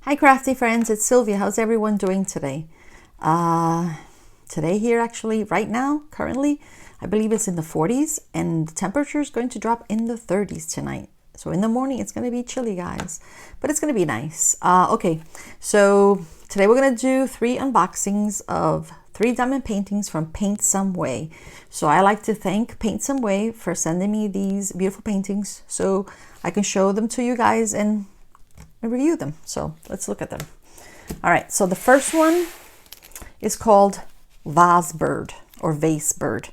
Hi Crafty Friends, it's Sylvia. How's everyone doing today? Today here actually, right now, currently, I believe it's in the 40s and the temperature is going to drop in the 30s tonight. So in the morning, it's going to be chilly, guys, but it's going to be nice. Okay, so today we're going to do 3 unboxings of 3 diamond paintings from Paintsomeway. So I like to thank Paintsomeway for sending me these beautiful paintings so I can show them to you guys and review them. So let's look at them. All right, so the first one is called Vase Bird or Vase Bird.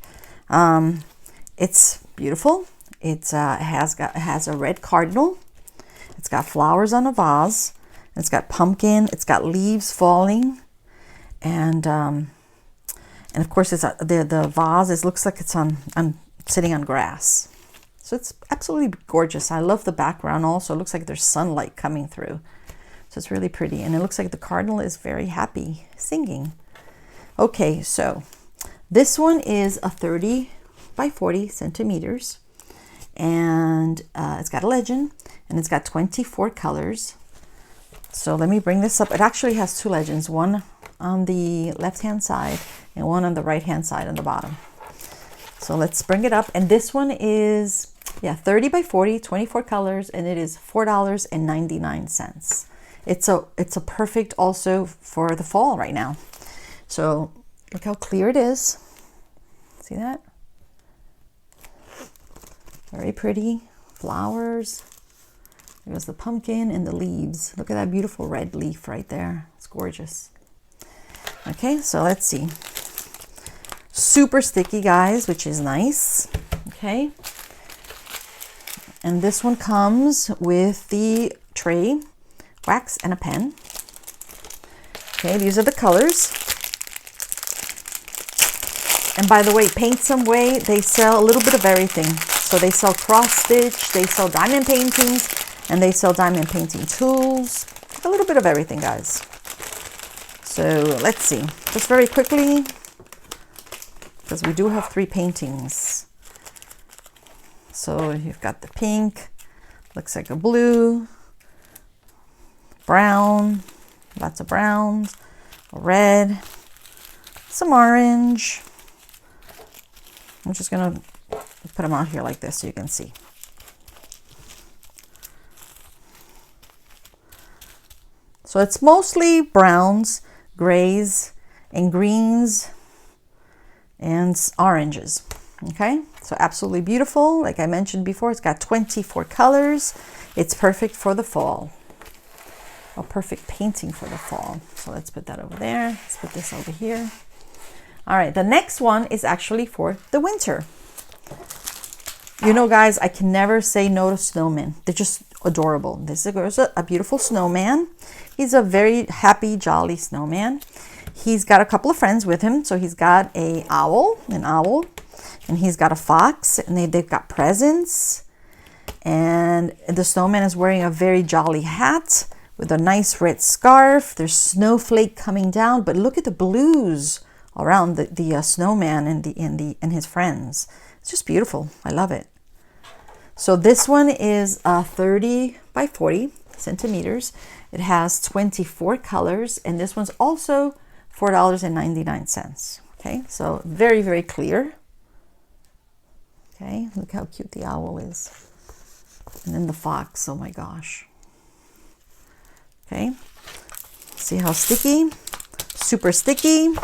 It's beautiful. It has a red cardinal. It's got flowers on a vase. It's got pumpkin. It's got leaves falling, and of course it's the vase. It looks like it's on sitting on grass. So it's absolutely gorgeous. I love the background also. It looks like there's sunlight coming through. So it's really pretty. And it looks like the cardinal is very happy singing. Okay, so this one is a 30 by 40 centimeters. And it's got a legend. And it's got 24 colors. So let me bring this up. It actually has 2 legends. One on the left-hand side and one on the right-hand side on the bottom. So let's bring it up. And this one is 30 by 40, 24 colors, and it is $4.99. It's a perfect also for the fall right now. So look how clear it is. See that? Very pretty. Flowers. There's the pumpkin and the leaves. Look at that beautiful red leaf right there. It's gorgeous. Okay, so let's see. Super sticky, guys, which is nice. Okay. And this one comes with the tray, wax, and a pen. Okay, these are the colors. And by the way, Paintsomeway, they sell a little bit of everything. So they sell cross stitch, they sell diamond paintings, and they sell diamond painting tools. A little bit of everything, guys. So let's see, just very quickly, because we do have 3 paintings. So you've got the pink, looks like a blue, brown, lots of browns, red, some orange. I'm just gonna put them out here like this so you can see. So it's mostly browns, grays, and greens, and oranges. Okay, so absolutely beautiful. Like I mentioned before, it's got 24 colors. It's perfect for the fall. A perfect painting for the fall. So let's put that over there. Let's put this over here. All right, the next one is actually for the winter. You know, guys, I can never say no to snowmen. They're just adorable. This is a beautiful snowman. He's a very happy, jolly snowman. He's got a couple of friends with him. So he's got an owl, and he's got a fox, and they've got presents. And the snowman is wearing a very jolly hat with a nice red scarf. There's snowflake coming down, but look at the blues around the snowman and his friends. It's just beautiful. I love it. So this one is 30 by 40 centimeters. It has 24 colors, and this one's also $4.99. Okay, so very, very clear. Okay, look how cute the owl is. And then the fox, oh my gosh. Okay, see how sticky? Super sticky.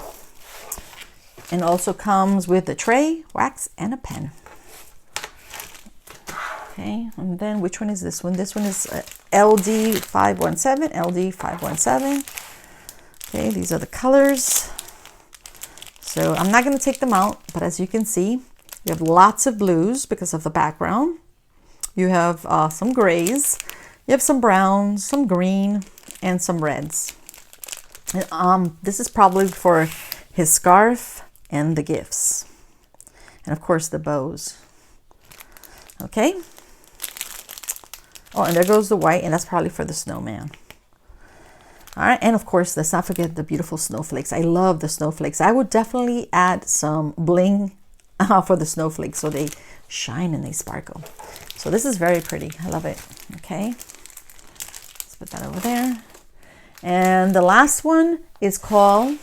And also comes with a tray, wax, and a pen. Okay, and then which one is this one? This one is LD517, LD517. Okay, these are the colors. So I'm not going to take them out, but as you can see, you have lots of blues because of the background. You have some grays. You have some browns, some green, and some reds. And, this is probably for his scarf and the gifts. And of course the bows. Okay. Oh, and there goes the white, and that's probably for the snowman. All right, and of course, let's not forget the beautiful snowflakes. I love the snowflakes. I would definitely add some bling for the snowflakes so they shine and they sparkle. So this is very pretty. I love it. Okay, let's put that over there. And the last one is called,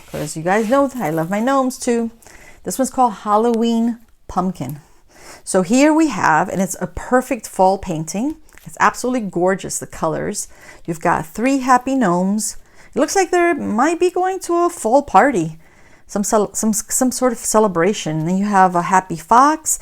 because you guys know I love my gnomes too. This one's called Halloween Pumpkin. So here we have, and it's a perfect fall painting. It's absolutely gorgeous, the colors. You've got 3 happy gnomes. It looks like they might be going to a fall party, some sort of celebration. And then you have a happy fox.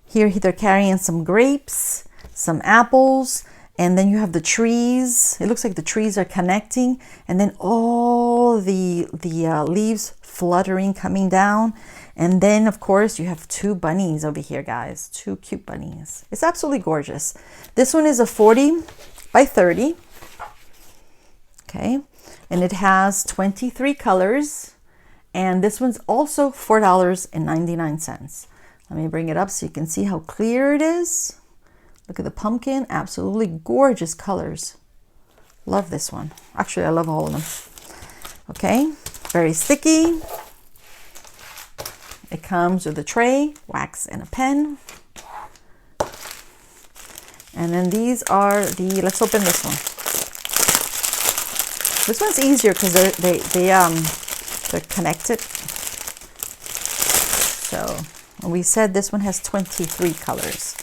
Here they're carrying some grapes, some apples, and then you have the trees. It looks like the trees are connecting, and then all the leaves fluttering, coming down. And then, of course, you have 2 bunnies over here, guys. 2 cute bunnies. It's absolutely gorgeous. This one is a 40 by 30. Okay. And it has 23 colors. And this one's also $4.99. Let me bring it up so you can see how clear it is. Look at the pumpkin. Absolutely gorgeous colors. Love this one. Actually, I love all of them. Okay. Very sticky. It comes with a tray, wax, and a pen. And then these are the, let's open this one. This one's easier because they're connected. So we said this one has 23 colors.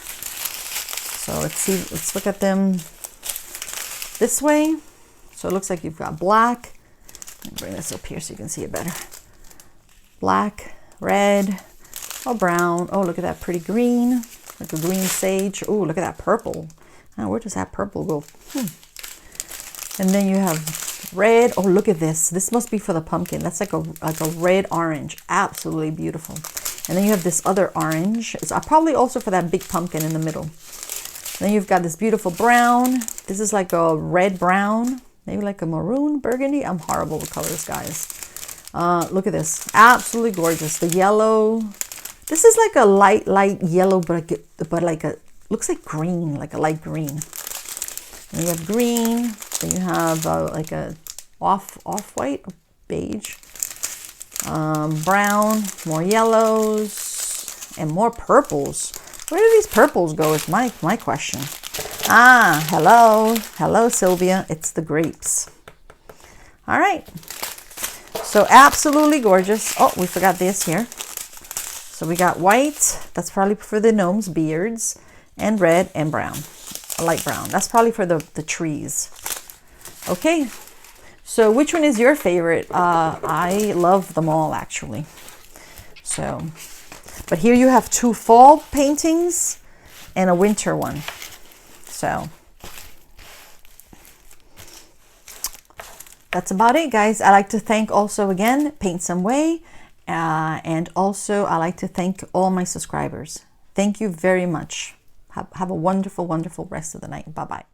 So let's look at them this way. So it looks like you've got black. Let me bring this up here so you can see it better. Black, red, oh, brown. Oh, look at that pretty green, like a green sage. Oh, look at that purple. Oh, where does that purple go? And then you have red. Oh, look at this. This must be for the pumpkin. That's like a red orange. Absolutely beautiful. And then you have this other orange. It's probably also for that big pumpkin in the middle. Then you've got this beautiful brown. This is like a red brown, maybe like a maroon burgundy. I'm horrible with colors, guys. Look at this. Absolutely gorgeous. The yellow. This is like a light yellow, but like a, looks like green, like a light green. And you have green. Then you have like a off-white, beige. Brown, more yellows, and more purples. Where do these purples go is my question. Ah, hello, Sylvia. It's the grapes. All right. So absolutely gorgeous. Oh, we forgot this here. So we got white. That's probably for the gnomes' beards. And red and brown. A light brown. That's probably for the trees. Okay. So which one is your favorite? I love them all, actually. So, but here you have 2 fall paintings and a winter one. So that's about it, guys. I like to thank also again Paintsomeway, and also I like to thank all my subscribers. Thank you very much. Have a wonderful, wonderful rest of the night. Bye-bye.